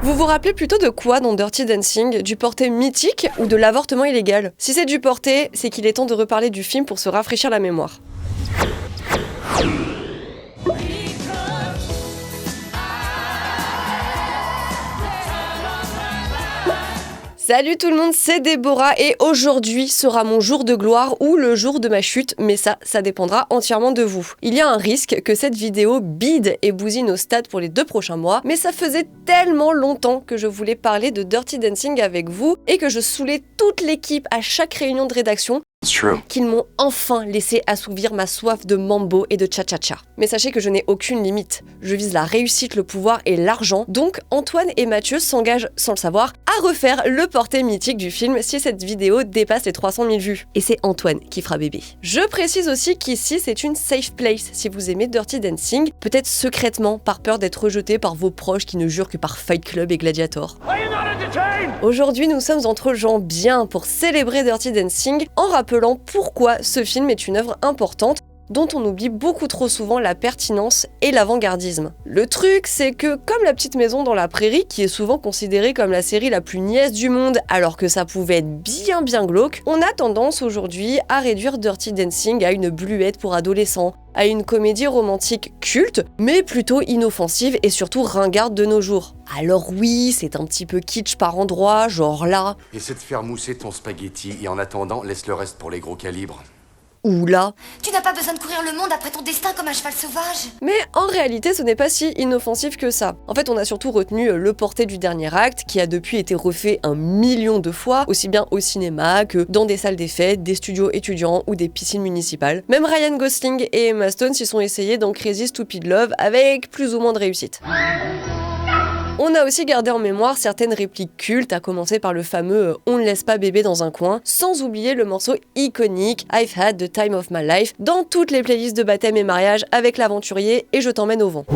Vous vous rappelez plutôt de quoi dans Dirty Dancing? Du porté mythique ou de l'avortement illégal? Si c'est du porté, c'est qu'il est temps de reparler du film pour se rafraîchir la mémoire. Salut tout le monde, c'est Déborah et aujourd'hui sera mon jour de gloire ou le jour de ma chute, mais ça dépendra entièrement de vous. Il y a un risque que cette vidéo bide et bousille nos stats pour les 2 prochains mois, mais ça faisait tellement longtemps que je voulais parler de Dirty Dancing avec vous et que je saoulais toute l'équipe à chaque réunion de rédaction qu'ils m'ont enfin laissé assouvir ma soif de mambo et de cha-cha-cha. Mais sachez que je n'ai aucune limite. Je vise la réussite, le pouvoir et l'argent, donc Antoine et Mathieu s'engagent, sans le savoir, à refaire le porté mythique du film si cette vidéo dépasse les 300 000 vues. Et c'est Antoine qui fera bébé. Je précise aussi qu'ici c'est une safe place si vous aimez Dirty Dancing, peut-être secrètement par peur d'être rejeté par vos proches qui ne jurent que par Fight Club et Gladiator. Aujourd'hui nous sommes entre gens bien pour célébrer Dirty Dancing en rappelant pourquoi ce film est une œuvre importante dont on oublie beaucoup trop souvent la pertinence et l'avant-gardisme. Le truc, c'est que comme La Petite Maison dans la Prairie, qui est souvent considérée comme la série la plus niaise du monde, alors que ça pouvait être bien glauque, on a tendance aujourd'hui à réduire Dirty Dancing à une bluette pour adolescents, à une comédie romantique culte, mais plutôt inoffensive et surtout ringarde de nos jours. Alors oui, c'est un petit peu kitsch par endroits, genre là. Essaie de faire mousser ton spaghetti et en attendant, laisse le reste pour les gros calibres. Ou là. Tu n'as pas besoin de courir le monde après ton destin comme un cheval sauvage. Mais en réalité, ce n'est pas si inoffensif que ça. En fait, on a surtout retenu le porté du dernier acte, qui a depuis été refait 1 million de fois, aussi bien au cinéma que dans des salles des fêtes, des studios étudiants ou des piscines municipales. Même Ryan Gosling et Emma Stone s'y sont essayés dans Crazy Stupid Love avec plus ou moins de réussite. On a aussi gardé en mémoire certaines répliques cultes, à commencer par le fameux « On ne laisse pas bébé dans un coin », sans oublier le morceau iconique « I've had the time of my life » dans toutes les playlists de baptême et mariage avec l'aventurier et Je t'emmène au vent.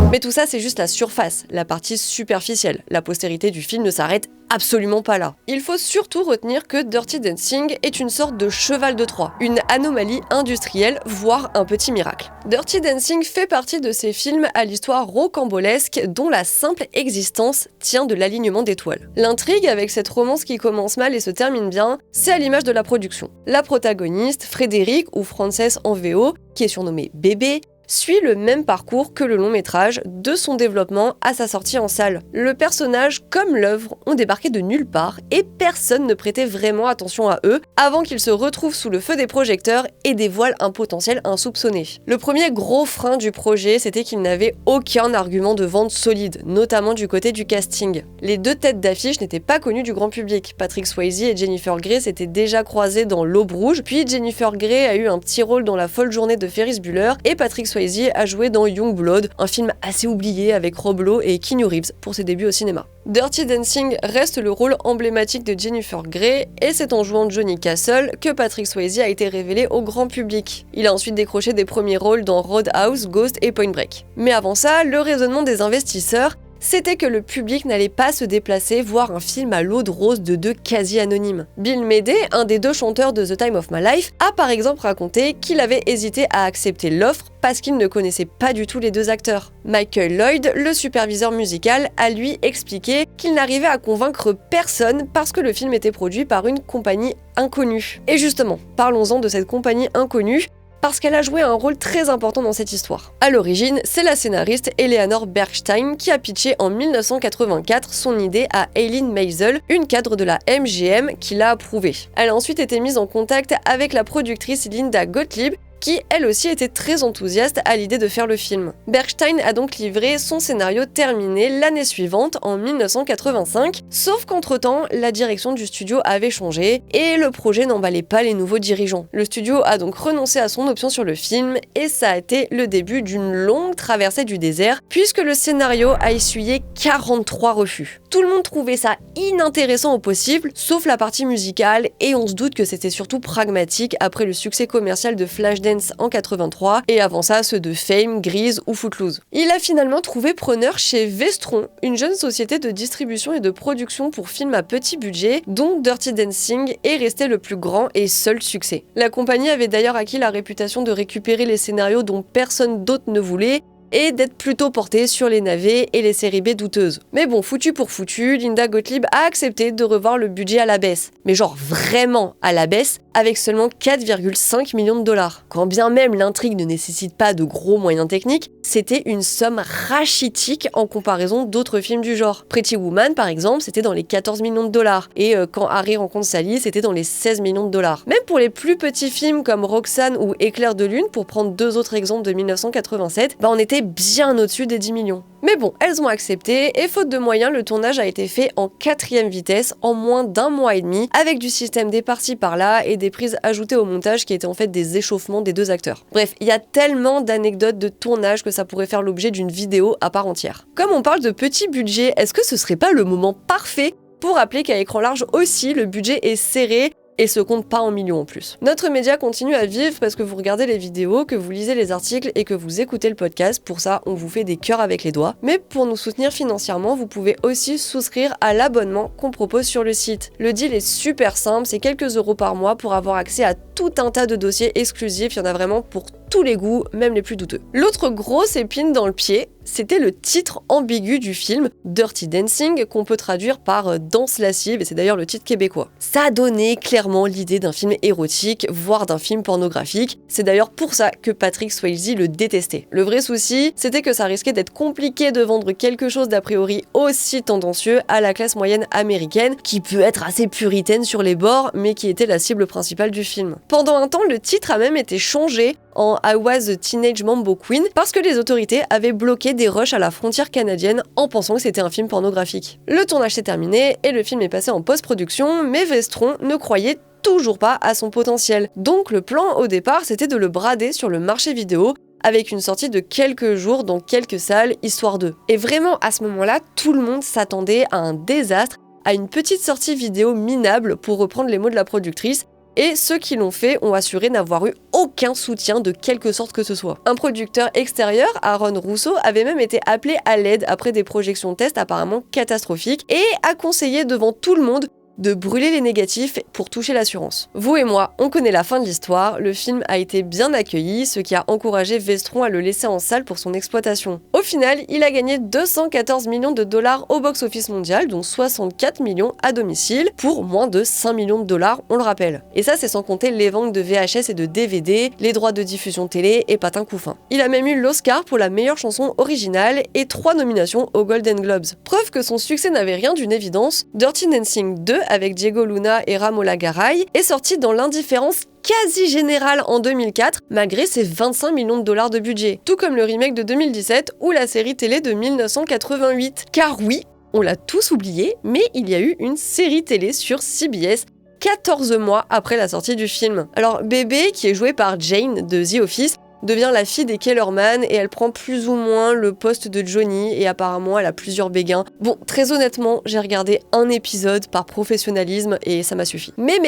Mais tout ça, c'est juste la surface, la partie superficielle. La postérité du film ne s'arrête absolument pas là. Il faut surtout retenir que Dirty Dancing est une sorte de cheval de Troie, une anomalie industrielle, voire un petit miracle. Dirty Dancing fait partie de ces films à l'histoire rocambolesque dont la simple existence tient de l'alignement d'étoiles. L'intrigue avec cette romance qui commence mal et se termine bien, c'est à l'image de la production. La protagoniste, Frédéric ou Frances en VO, qui est surnommée Bébé, suit le même parcours que le long métrage, de son développement à sa sortie en salle. Le personnage comme l'œuvre ont débarqué de nulle part et personne ne prêtait vraiment attention à eux avant qu'ils se retrouvent sous le feu des projecteurs et dévoilent un potentiel insoupçonné. Le premier gros frein du projet, c'était qu'il n'avait aucun argument de vente solide, notamment du côté du casting. Les 2 têtes d'affiche n'étaient pas connues du grand public. Patrick Swayze et Jennifer Grey s'étaient déjà croisés dans L'Aube rouge, puis Jennifer Grey a eu un petit rôle dans La folle journée de Ferris Bueller et Patrick Swayze a joué dans Youngblood, un film assez oublié avec Rob Lowe et Keanu Reeves pour ses débuts au cinéma. Dirty Dancing reste le rôle emblématique de Jennifer Grey et c'est en jouant Johnny Castle que Patrick Swayze a été révélé au grand public. Il a ensuite décroché des premiers rôles dans Roadhouse, Ghost et Point Break. Mais avant ça, le raisonnement des investisseurs, c'était que le public n'allait pas se déplacer voir un film à l'eau de rose de 2 quasi-anonymes. Bill Medley, un des 2 chanteurs de The Time of My Life, a par exemple raconté qu'il avait hésité à accepter l'offre parce qu'il ne connaissait pas du tout les 2 acteurs. Michael Lloyd, le superviseur musical, a lui expliqué qu'il n'arrivait à convaincre personne parce que le film était produit par une compagnie inconnue. Et justement, parlons-en de cette compagnie inconnue, parce qu'elle a joué un rôle très important dans cette histoire. À l'origine, c'est la scénariste Eleanor Bergstein qui a pitché en 1984 son idée à Eileen Maisel, une cadre de la MGM, qui l'a approuvée. Elle a ensuite été mise en contact avec la productrice Linda Gottlieb, qui elle aussi était très enthousiaste à l'idée de faire le film. Bergstein a donc livré son scénario terminé l'année suivante, en 1985, sauf qu'entre-temps, la direction du studio avait changé et le projet n'emballait pas les nouveaux dirigeants. Le studio a donc renoncé à son option sur le film et ça a été le début d'une longue traversée du désert, puisque le scénario a essuyé 43 refus. Tout le monde trouvait ça inintéressant au possible, sauf la partie musicale, et on se doute que c'était surtout pragmatique après le succès commercial de Flashdance en 83 et avant ça ceux de Fame, Grease ou Footloose. Il a finalement trouvé preneur chez Vestron, une jeune société de distribution et de production pour films à petit budget, dont Dirty Dancing est resté le plus grand et seul succès. La compagnie avait d'ailleurs acquis la réputation de récupérer les scénarios dont personne d'autre ne voulait, et d'être plutôt porté sur les navets et les séries B douteuses. Mais bon, foutu pour foutu, Linda Gottlieb a accepté de revoir le budget à la baisse. Mais genre vraiment à la baisse, avec seulement 4,5 millions de dollars. Quand bien même l'intrigue ne nécessite pas de gros moyens techniques, c'était une somme rachitique en comparaison d'autres films du genre. Pretty Woman, par exemple, c'était dans les 14 millions de dollars. Et Quand Harry rencontre Sally, c'était dans les 16 millions de dollars. Même pour les plus petits films comme Roxane ou Éclair de lune, pour prendre deux autres exemples de 1987, on était bien au-dessus des 10 millions. Mais bon, elles ont accepté, et faute de moyens, le tournage a été fait en 4e vitesse, en moins d'1 mois et demi, avec du système des par-ci par-là et des prises ajoutées au montage qui étaient en fait des échauffements des deux acteurs. Bref, il y a tellement d'anecdotes de tournage que ça pourrait faire l'objet d'une vidéo à part entière. Comme on parle de petit budget, est-ce que ce serait pas le moment parfait pour rappeler qu'à écran large aussi, le budget est serré et se compte pas en millions en plus. Notre média continue à vivre parce que vous regardez les vidéos, que vous lisez les articles et que vous écoutez le podcast. Pour ça, on vous fait des cœurs avec les doigts. Mais pour nous soutenir financièrement, vous pouvez aussi souscrire à l'abonnement qu'on propose sur le site. Le deal est super simple, c'est quelques euros par mois pour avoir accès à tout un tas de dossiers exclusifs. Il y en a vraiment pour tous les goûts, même les plus douteux. L'autre grosse épine dans le pied, c'était le titre ambigu du film, Dirty Dancing, qu'on peut traduire par danse lascive, et c'est d'ailleurs le titre québécois. Ça a donné clairement l'idée d'un film érotique, voire d'un film pornographique. C'est d'ailleurs pour ça que Patrick Swayze le détestait. Le vrai souci, c'était que ça risquait d'être compliqué de vendre quelque chose d'a priori aussi tendancieux à la classe moyenne américaine, qui peut être assez puritaine sur les bords, mais qui était la cible principale du film. Pendant un temps, le titre a même été changé en I Was a Teenage Mambo Queen parce que les autorités avaient bloqué des rushs à la frontière canadienne en pensant que c'était un film pornographique. Le tournage s'est terminé et le film est passé en post-production, mais Vestron ne croyait toujours pas à son potentiel. Donc le plan au départ, c'était de le brader sur le marché vidéo avec une sortie de quelques jours dans quelques salles, histoire d'eux. Et vraiment, à ce moment-là, tout le monde s'attendait à un désastre, à une petite sortie vidéo minable, pour reprendre les mots de la productrice, et ceux qui l'ont fait ont assuré n'avoir eu aucun soutien de quelque sorte que ce soit. Un producteur extérieur, Aaron Russo, avait même été appelé à l'aide après des projections test apparemment catastrophiques et a conseillé devant tout le monde de brûler les négatifs pour toucher l'assurance. Vous et moi, on connaît la fin de l'histoire, le film a été bien accueilli, ce qui a encouragé Vestron à le laisser en salle pour son exploitation. Au final, il a gagné 214 millions de dollars au box-office mondial, dont 64 millions à domicile, pour moins de 5 millions de dollars, on le rappelle. Et ça, c'est sans compter les ventes de VHS et de DVD, les droits de diffusion télé et patin couffin. Il a même eu l'Oscar pour la meilleure chanson originale et 3 nominations aux Golden Globes. Preuve que son succès n'avait rien d'une évidence, Dirty Dancing 2 avec Diego Luna et Ramola Garay est sorti dans l'indifférence quasi générale en 2004, malgré ses 25 millions de dollars de budget. Tout comme le remake de 2017 ou la série télé de 1988. Car oui, on l'a tous oublié, mais il y a eu une série télé sur CBS 14 mois après la sortie du film. Alors Bébé, qui est jouée par Jane de The Office, devient la fille des Kellerman et elle prend plus ou moins le poste de Johnny et apparemment elle a plusieurs béguins. Bon, très honnêtement, j'ai regardé un épisode par professionnalisme et ça m'a suffi. Mais,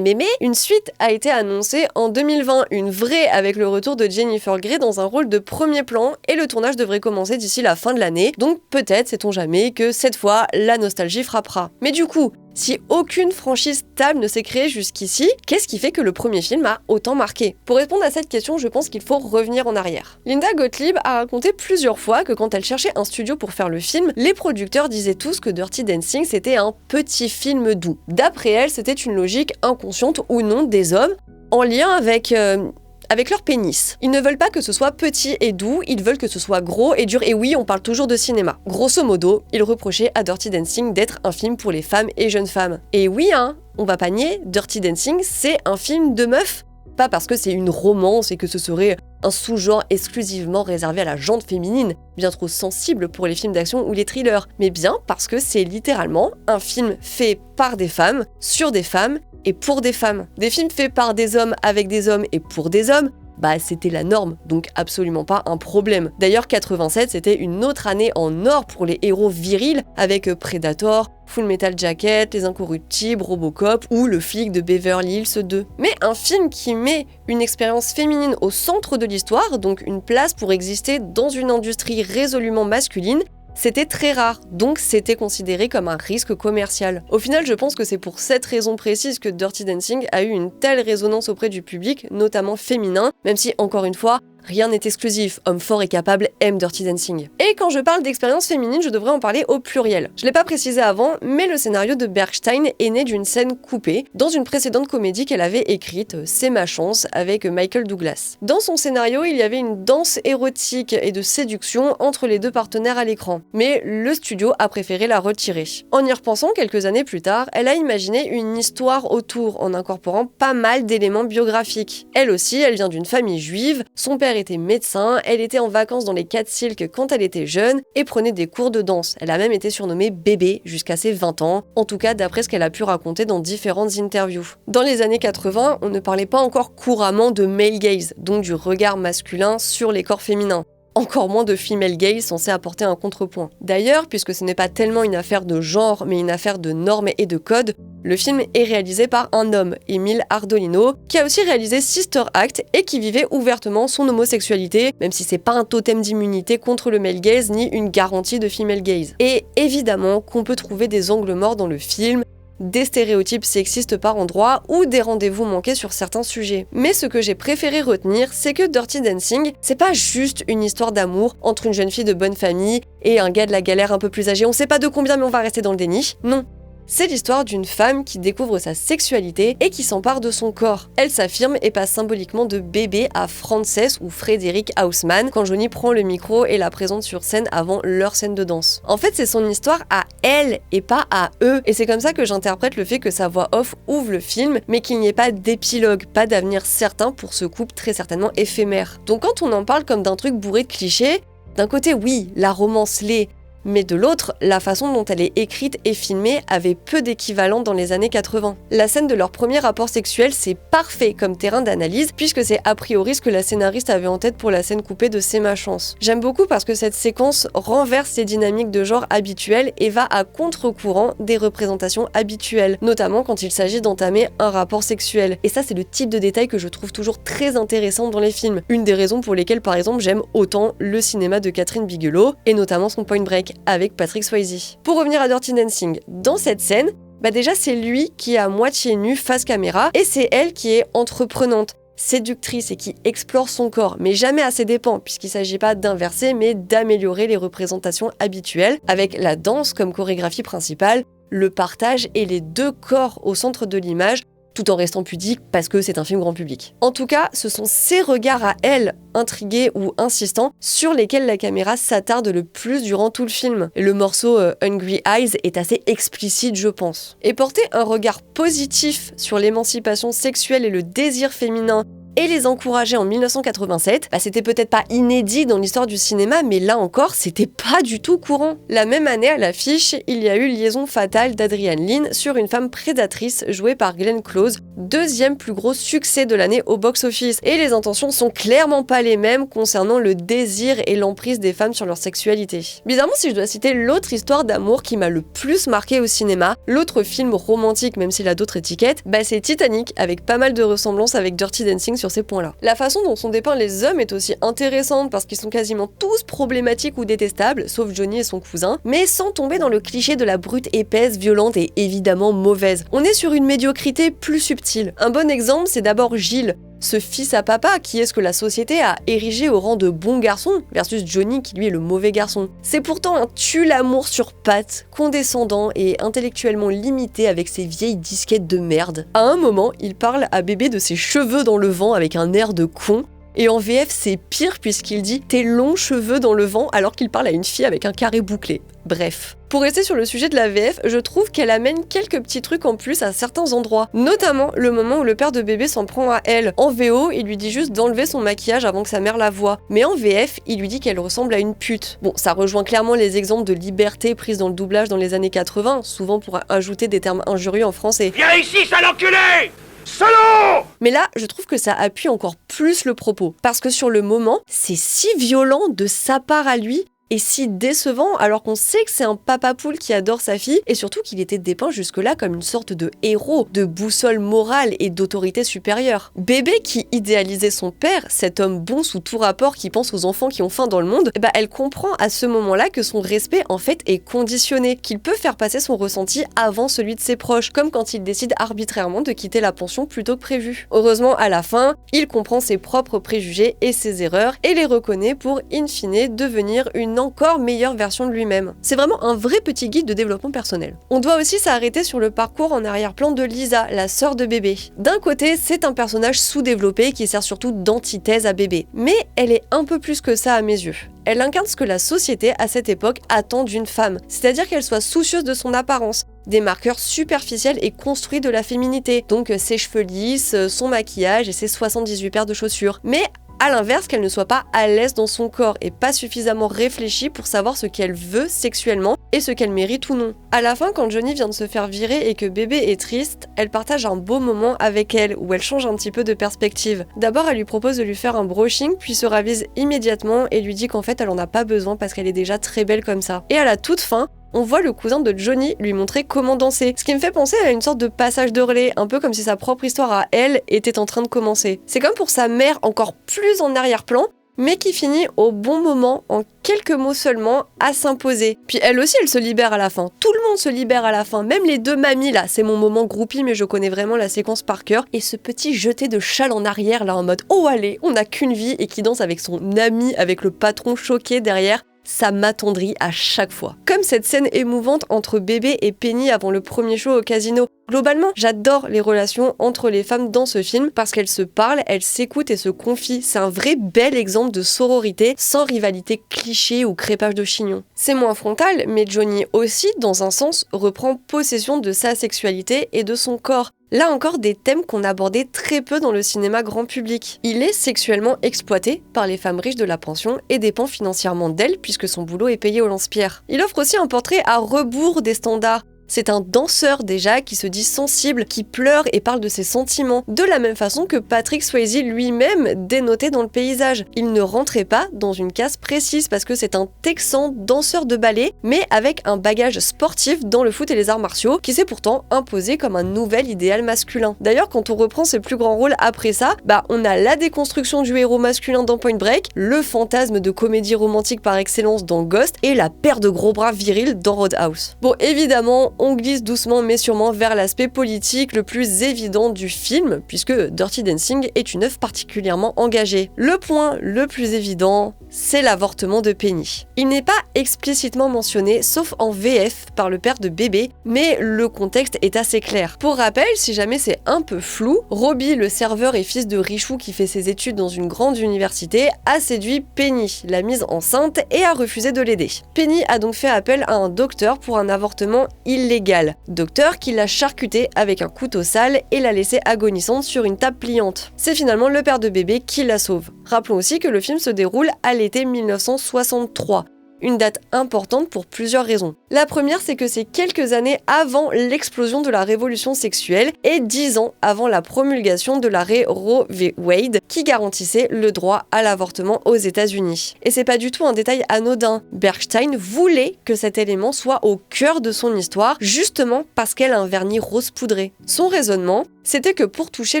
une suite a été annoncée en 2020, une vraie avec le retour de Jennifer Grey dans un rôle de premier plan et le tournage devrait commencer d'ici la fin de l'année, donc peut-être, sait-on jamais, que cette fois, la nostalgie frappera. Mais du coup, si aucune franchise stable ne s'est créée jusqu'ici, qu'est-ce qui fait que le premier film a autant marqué? Pour répondre à cette question, je pense qu'il faut revenir en arrière. Linda Gottlieb a raconté plusieurs fois que quand elle cherchait un studio pour faire le film, les producteurs disaient tous que Dirty Dancing c'était un petit film doux. D'après elle, c'était une logique inconsciente ou non des hommes, en lien avec leur pénis. Ils ne veulent pas que ce soit petit et doux, ils veulent que ce soit gros et dur. Et oui, on parle toujours de cinéma. Grosso modo, ils reprochaient à Dirty Dancing d'être un film pour les femmes et jeunes femmes. Et oui, on va pas nier, Dirty Dancing, c'est un film de meuf. Pas parce que c'est une romance et que ce serait un sous-genre exclusivement réservé à la gente féminine, bien trop sensible pour les films d'action ou les thrillers, mais bien parce que c'est littéralement un film fait par des femmes, sur des femmes, et pour des femmes. Des films faits par des hommes avec des hommes et pour des hommes, c'était la norme, donc absolument pas un problème. D'ailleurs, 87, c'était une autre année en or pour les héros virils, avec Predator, Full Metal Jacket, Les Incorruptibles, Robocop ou Le flic de Beverly Hills 2. Mais un film qui met une expérience féminine au centre de l'histoire, donc une place pour exister dans une industrie résolument masculine, c'était très rare, donc c'était considéré comme un risque commercial. Au final, je pense que c'est pour cette raison précise que Dirty Dancing a eu une telle résonance auprès du public, notamment féminin, même si, encore une fois, Rien n'est exclusif, homme fort et capable aime Dirty Dancing. Et quand je parle d'expérience féminine, je devrais en parler au pluriel. Je l'ai pas précisé avant, mais le scénario de Bergstein est né d'une scène coupée dans une précédente comédie qu'elle avait écrite, C'est ma chance, avec Michael Douglas. Dans son scénario, il y avait une danse érotique et de séduction entre les deux partenaires à l'écran, mais le studio a préféré la retirer. En y repensant, quelques années plus tard, elle a imaginé une histoire autour en incorporant pas mal d'éléments biographiques. Elle aussi, elle vient d'une famille juive, son père était médecin, elle était en vacances dans les Catskills quand elle était jeune et prenait des cours de danse. Elle a même été surnommée bébé jusqu'à ses 20 ans, en tout cas d'après ce qu'elle a pu raconter dans différentes interviews. Dans les années 80, on ne parlait pas encore couramment de male gaze, donc du regard masculin sur les corps féminins. Encore moins de female gaze censé apporter un contrepoint. D'ailleurs, puisque ce n'est pas tellement une affaire de genre, mais une affaire de normes et de codes, le film est réalisé par un homme, Emile Ardolino, qui a aussi réalisé Sister Act et qui vivait ouvertement son homosexualité, même si c'est pas un totem d'immunité contre le male gaze ni une garantie de female gaze. Et évidemment qu'on peut trouver des angles morts dans le film, des stéréotypes sexistes par endroits ou des rendez-vous manqués sur certains sujets. Mais ce que j'ai préféré retenir, c'est que Dirty Dancing, c'est pas juste une histoire d'amour entre une jeune fille de bonne famille et un gars de la galère un peu plus âgé, on sait pas de combien mais on va rester dans le déni. Non. C'est l'histoire d'une femme qui découvre sa sexualité et qui s'empare de son corps. Elle s'affirme et passe symboliquement de bébé à Frances ou Frédéric Haussmann quand Johnny prend le micro et la présente sur scène avant leur scène de danse. En fait, c'est son histoire à elle et pas à eux. Et c'est comme ça que j'interprète le fait que sa voix off ouvre le film, mais qu'il n'y ait pas d'épilogue, pas d'avenir certain pour ce couple très certainement éphémère. Donc quand on en parle comme d'un truc bourré de clichés, d'un côté oui, la romance l'est, mais de l'autre, la façon dont elle est écrite et filmée avait peu d'équivalent dans les années 80. La scène de leur premier rapport sexuel, c'est parfait comme terrain d'analyse, puisque c'est a priori ce que la scénariste avait en tête pour la scène coupée de C'est ma chance. J'aime beaucoup parce que cette séquence renverse les dynamiques de genre habituelles et va à contre-courant des représentations habituelles, notamment quand il s'agit d'entamer un rapport sexuel. Et ça, c'est le type de détail que je trouve toujours très intéressant dans les films. Une des raisons pour lesquelles, par exemple, j'aime autant le cinéma de Catherine Bigelow, et notamment son Point Break avec Patrick Swayze. Pour revenir à Dirty Dancing, dans cette scène, déjà c'est lui qui est à moitié nu face caméra et c'est elle qui est entreprenante, séductrice et qui explore son corps, mais jamais à ses dépens, puisqu'il ne s'agit pas d'inverser mais d'améliorer les représentations habituelles, avec la danse comme chorégraphie principale, le partage et les deux corps au centre de l'image, tout en restant pudique parce que c'est un film grand public. En tout cas, ce sont ses regards à elle, intrigués ou insistants, sur lesquels la caméra s'attarde le plus durant tout le film. Et le morceau Hungry Eyes est assez explicite, je pense. Et porter un regard positif sur l'émancipation sexuelle et le désir féminin et les encourager en 1987, c'était peut-être pas inédit dans l'histoire du cinéma, mais là encore, c'était pas du tout courant. La même année, à l'affiche, il y a eu Liaison fatale d'Adrian Lyne sur une femme prédatrice jouée par Glenn Close, deuxième plus gros succès de l'année au box-office. Et les intentions sont clairement pas les mêmes concernant le désir et l'emprise des femmes sur leur sexualité. Bizarrement, si je dois citer l'autre histoire d'amour qui m'a le plus marqué au cinéma, l'autre film romantique, même s'il a d'autres étiquettes, c'est Titanic, avec pas mal de ressemblances avec Dirty Dancing sur ces points-là. La façon dont sont dépeints les hommes est aussi intéressante parce qu'ils sont quasiment tous problématiques ou détestables, sauf Johnny et son cousin, mais sans tomber dans le cliché de la brute épaisse, violente et évidemment mauvaise. On est sur une médiocrité plus subtile. Un bon exemple, c'est d'abord Gilles, ce fils à papa qui est ce que la société a érigé au rang de bon garçon, versus Johnny qui lui est le mauvais garçon. C'est pourtant un tue-l'amour sur pattes, condescendant et intellectuellement limité avec ses vieilles disquettes de merde. À un moment, il parle à bébé de ses cheveux dans le vent avec un air de con, et en VF c'est pire puisqu'il dit « tes longs cheveux dans le vent » alors qu'il parle à une fille avec un carré bouclé. Bref. Pour rester sur le sujet de la VF, je trouve qu'elle amène quelques petits trucs en plus à certains endroits. Notamment le moment où le père de bébé s'en prend à elle. En VO, il lui dit juste d'enlever son maquillage avant que sa mère la voie. Mais en VF, il lui dit qu'elle ressemble à une pute. Bon, ça rejoint clairement les exemples de liberté prises dans le doublage dans les années 80, souvent pour ajouter des termes injurieux en français. Viens ici, sale enculé! Salaud! Mais là, je trouve que ça appuie encore plus le propos. Parce que sur le moment, c'est si violent de sa part à lui, est si décevant alors qu'on sait que c'est un papa poule qui adore sa fille et surtout qu'il était dépeint jusque-là comme une sorte de héros, de boussole morale et d'autorité supérieure. Bébé qui idéalisait son père, cet homme bon sous tout rapport qui pense aux enfants qui ont faim dans le monde, elle comprend à ce moment-là que son respect en fait est conditionné, qu'il peut faire passer son ressenti avant celui de ses proches, comme quand il décide arbitrairement de quitter la pension plutôt que prévu. Heureusement, à la fin, il comprend ses propres préjugés et ses erreurs et les reconnaît pour, in fine, devenir une encore meilleure version de lui-même. C'est vraiment un vrai petit guide de développement personnel. On doit aussi s'arrêter sur le parcours en arrière-plan de Lisa, la sœur de Bébé. D'un côté, c'est un personnage sous-développé qui sert surtout d'antithèse à Bébé, mais elle est un peu plus que ça à mes yeux. Elle incarne ce que la société à cette époque attend d'une femme, c'est-à-dire qu'elle soit soucieuse de son apparence, des marqueurs superficiels et construits de la féminité, donc ses cheveux lisses, son maquillage et ses 78 paires de chaussures. Mais à l'inverse, qu'elle ne soit pas à l'aise dans son corps et pas suffisamment réfléchie pour savoir ce qu'elle veut sexuellement et ce qu'elle mérite ou non. À la fin, quand Johnny vient de se faire virer et que Bébé est triste, elle partage un beau moment avec elle où elle change un petit peu de perspective. D'abord, elle lui propose de lui faire un brushing, puis se ravise immédiatement et lui dit qu'en fait, elle en a pas besoin parce qu'elle est déjà très belle comme ça. Et à la toute fin, on voit le cousin de Johnny lui montrer comment danser, ce qui me fait penser à une sorte de passage de relais, un peu comme si sa propre histoire à elle était en train de commencer. C'est comme pour sa mère encore plus en arrière-plan, mais qui finit au bon moment, en quelques mots seulement, à s'imposer. Puis elle aussi, elle se libère à la fin. Tout le monde se libère à la fin, même les deux mamies là. C'est mon moment groupie, mais je connais vraiment la séquence par cœur. Et ce petit jeté de châle en arrière là, en mode « Oh allez, on n'a qu'une vie » et qui danse avec son ami, avec le patron choqué derrière. Ça m'attendrit à chaque fois. Comme cette scène émouvante entre Bébé et Penny avant le premier show au casino. Globalement, j'adore les relations entre les femmes dans ce film parce qu'elles se parlent, elles s'écoutent et se confient. C'est un vrai bel exemple de sororité sans rivalité cliché ou crépage de chignon. C'est moins frontal, mais Johnny aussi, dans un sens, reprend possession de sa sexualité et de son corps. Là encore, des thèmes qu'on abordait très peu dans le cinéma grand public. Il est sexuellement exploité par les femmes riches de la pension et dépend financièrement d'elles puisque son boulot est payé au lance-pierre. Il offre aussi un portrait à rebours des standards. C'est un danseur déjà qui se dit sensible, qui pleure et parle de ses sentiments, de la même façon que Patrick Swayze lui-même dénotait dans le paysage. Il ne rentrait pas dans une case précise parce que c'est un Texan danseur de ballet, mais avec un bagage sportif dans le foot et les arts martiaux, qui s'est pourtant imposé comme un nouvel idéal masculin. D'ailleurs, quand on reprend ses plus grands rôles après ça, on a la déconstruction du héros masculin dans Point Break, le fantasme de comédie romantique par excellence dans Ghost, et la paire de gros bras virils dans Roadhouse. Bon, évidemment, on glisse doucement mais sûrement vers l'aspect politique le plus évident du film, puisque Dirty Dancing est une œuvre particulièrement engagée. Le point le plus évident, c'est l'avortement de Penny. Il n'est pas explicitement mentionné, sauf en VF par le père de Bébé, mais le contexte est assez clair. Pour rappel, si jamais c'est un peu flou, Robbie, le serveur et fils de Richou qui fait ses études dans une grande université, a séduit Penny, la mise enceinte, et a refusé de l'aider. Penny a donc fait appel à un docteur pour un avortement illégal. Docteur qui l'a charcuté avec un couteau sale et l'a laissée agonisante sur une table pliante. C'est finalement le père de Bébé qui la sauve. Rappelons aussi que le film se déroule à l'été 1963. Une date importante pour plusieurs raisons. La première, c'est que c'est quelques années avant l'explosion de la révolution sexuelle et 10 ans avant la promulgation de l'arrêt Roe v. Wade qui garantissait le droit à l'avortement aux États-Unis. Et c'est pas du tout un détail anodin. Bergstein voulait que cet élément soit au cœur de son histoire, justement parce qu'elle a un vernis rose poudré. Son raisonnement, c'était que pour toucher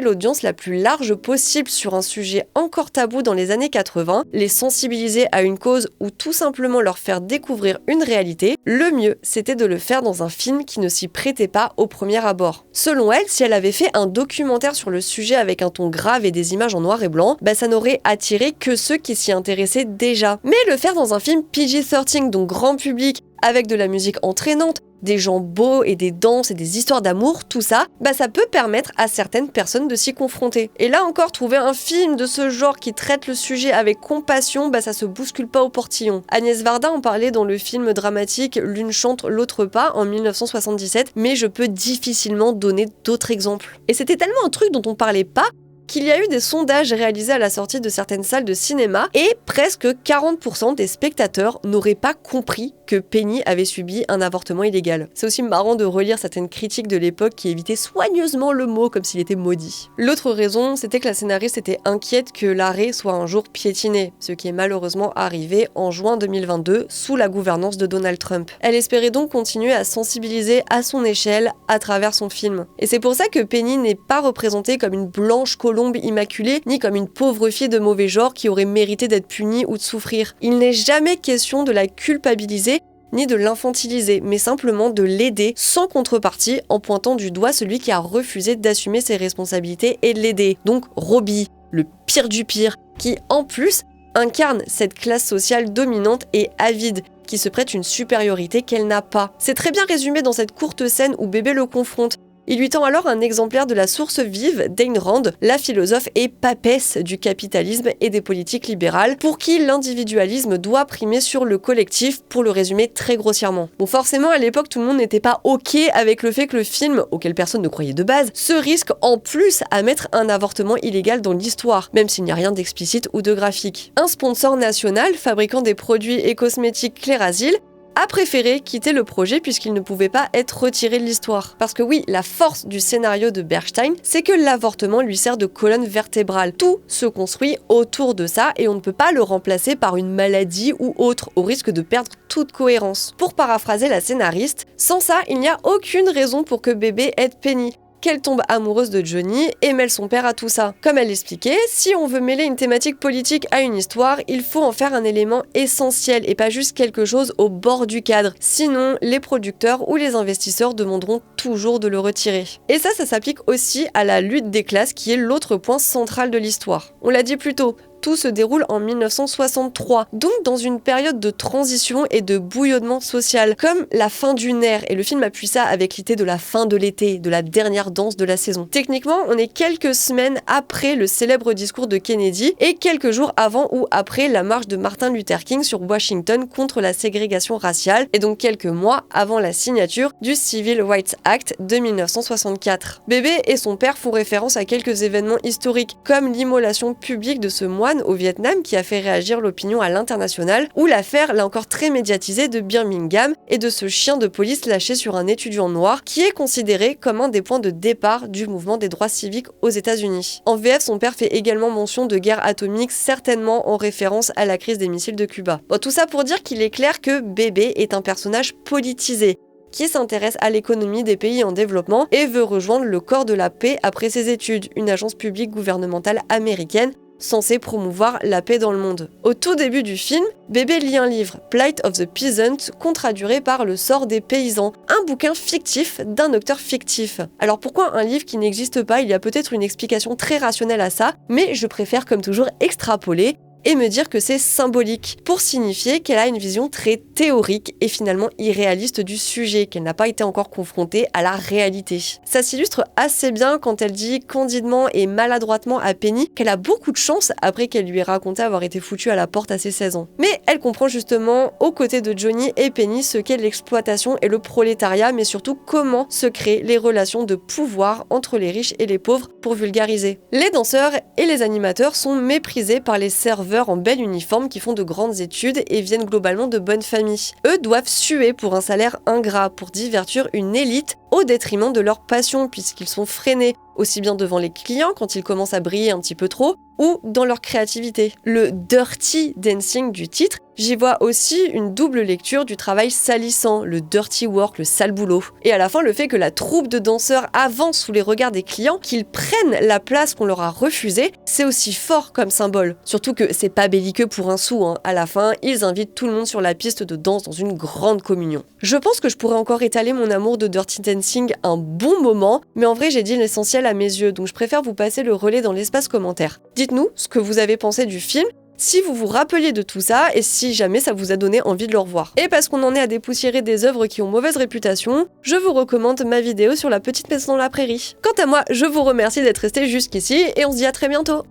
l'audience la plus large possible sur un sujet encore tabou dans les années 80, les sensibiliser à une cause ou tout simplement leur faire découvrir une réalité, le mieux c'était de le faire dans un film qui ne s'y prêtait pas au premier abord. Selon elle, si elle avait fait un documentaire sur le sujet avec un ton grave et des images en noir et blanc, ça n'aurait attiré que ceux qui s'y intéressaient déjà. Mais le faire dans un film PG-13, donc grand public, avec de la musique entraînante, des gens beaux et des danses et des histoires d'amour, tout ça, ça peut permettre à certaines personnes de s'y confronter. Et là encore, trouver un film de ce genre qui traite le sujet avec compassion, ça se bouscule pas au portillon. Agnès Varda en parlait dans le film dramatique L'une chante, l'autre pas en 1977, mais je peux difficilement donner d'autres exemples. Et c'était tellement un truc dont on parlait pas qu'il y a eu des sondages réalisés à la sortie de certaines salles de cinéma et presque 40% des spectateurs n'auraient pas compris que Penny avait subi un avortement illégal. C'est aussi marrant de relire certaines critiques de l'époque qui évitaient soigneusement le mot comme s'il était maudit. L'autre raison, c'était que la scénariste était inquiète que l'arrêt soit un jour piétiné, ce qui est malheureusement arrivé en juin 2022 sous la gouvernance de Donald Trump. Elle espérait donc continuer à sensibiliser à son échelle à travers son film. Et c'est pour ça que Penny n'est pas représentée comme une blanche colombe immaculée, ni comme une pauvre fille de mauvais genre qui aurait mérité d'être punie ou de souffrir. Il n'est jamais question de la culpabiliser ni de l'infantiliser, mais simplement de l'aider sans contrepartie en pointant du doigt celui qui a refusé d'assumer ses responsabilités et de l'aider. Donc Robbie, le pire du pire, qui en plus incarne cette classe sociale dominante et avide, qui se prête une supériorité qu'elle n'a pas. C'est très bien résumé dans cette courte scène où bébé le confronte. Il lui tend alors un exemplaire de la source vive d'Ayn Rand, la philosophe et papesse du capitalisme et des politiques libérales, pour qui l'individualisme doit primer sur le collectif, pour le résumer très grossièrement. Bon, forcément, à l'époque, tout le monde n'était pas ok avec le fait que le film, auquel personne ne croyait de base, se risque en plus à mettre un avortement illégal dans l'histoire, même s'il n'y a rien d'explicite ou de graphique. Un sponsor national, fabricant des produits et cosmétiques Clérasil, a préféré quitter le projet puisqu'il ne pouvait pas être retiré de l'histoire. Parce que oui, la force du scénario de Bernstein, c'est que l'avortement lui sert de colonne vertébrale. Tout se construit autour de ça et on ne peut pas le remplacer par une maladie ou autre, au risque de perdre toute cohérence. Pour paraphraser la scénariste, sans ça, il n'y a aucune raison pour que bébé aide Penny, qu'elle tombe amoureuse de Johnny et mêle son père à tout ça. Comme elle l'expliquait, si on veut mêler une thématique politique à une histoire, il faut en faire un élément essentiel et pas juste quelque chose au bord du cadre. Sinon, les producteurs ou les investisseurs demanderont toujours de le retirer. Et ça s'applique aussi à la lutte des classes qui est l'autre point central de l'histoire. On l'a dit plus tôt, tout se déroule en 1963, donc dans une période de transition et de bouillonnement social, comme la fin d'une ère, et le film appuie ça avec l'idée de la fin de l'été, de la dernière danse de la saison. Techniquement, on est quelques semaines après le célèbre discours de Kennedy, et quelques jours avant ou après la marche de Martin Luther King sur Washington contre la ségrégation raciale, et donc quelques mois avant la signature du Civil Rights Act de 1964. Bébé et son père font référence à quelques événements historiques, comme l'immolation publique de ce moine au Vietnam qui a fait réagir l'opinion à l'international, ou l'affaire, là encore très médiatisée, de Birmingham et de ce chien de police lâché sur un étudiant noir qui est considéré comme un des points de départ du mouvement des droits civiques aux États-Unis. En VF, son père fait également mention de guerre atomique, certainement en référence à la crise des missiles de Cuba. Bon, tout ça pour dire qu'il est clair que Bébé est un personnage politisé, qui s'intéresse à l'économie des pays en développement et veut rejoindre le corps de la paix après ses études, une agence publique gouvernementale américaine censé promouvoir la paix dans le monde. Au tout début du film, Bébé lit un livre, Plight of the Peasant, contraduré par Le sort des paysans, un bouquin fictif d'un auteur fictif. Alors pourquoi un livre qui n'existe pas? Il y a peut-être une explication très rationnelle à ça, mais je préfère comme toujours extrapoler et me dire que c'est symbolique, pour signifier qu'elle a une vision très théorique et finalement irréaliste du sujet, qu'elle n'a pas été encore confrontée à la réalité. Ça s'illustre assez bien quand elle dit candidement et maladroitement à Penny qu'elle a beaucoup de chance après qu'elle lui ait raconté avoir été foutue à la porte à ses 16 ans. Mais elle comprend justement aux côtés de Johnny et Penny ce qu'est l'exploitation et le prolétariat, mais surtout comment se créent les relations de pouvoir entre les riches et les pauvres pour vulgariser. Les danseurs et les animateurs sont méprisés par les serveurs en bel uniforme qui font de grandes études et viennent globalement de bonnes familles. Eux doivent suer pour un salaire ingrat, pour divertir une élite au détriment de leur passion puisqu'ils sont freinés, aussi bien devant les clients quand ils commencent à briller un petit peu trop, ou dans leur créativité. Le dirty dancing du titre, j'y vois aussi une double lecture du travail salissant, le dirty work, le sale boulot. Et à la fin, le fait que la troupe de danseurs avance sous les regards des clients, qu'ils prennent la place qu'on leur a refusée, c'est aussi fort comme symbole. Surtout que c'est pas belliqueux pour un sou, hein. À la fin, ils invitent tout le monde sur la piste de danse dans une grande communion. Je pense que je pourrais encore étaler mon amour de dirty dancing un bon moment, mais en vrai j'ai dit l'essentiel à mes yeux, donc je préfère vous passer le relais dans l'espace commentaire. Dites-nous ce que vous avez pensé du film, si vous vous rappeliez de tout ça et si jamais ça vous a donné envie de le revoir. Et parce qu'on en est à dépoussiérer des œuvres qui ont mauvaise réputation, je vous recommande ma vidéo sur La petite maison dans la prairie. Quant à moi, je vous remercie d'être resté jusqu'ici et on se dit à très bientôt.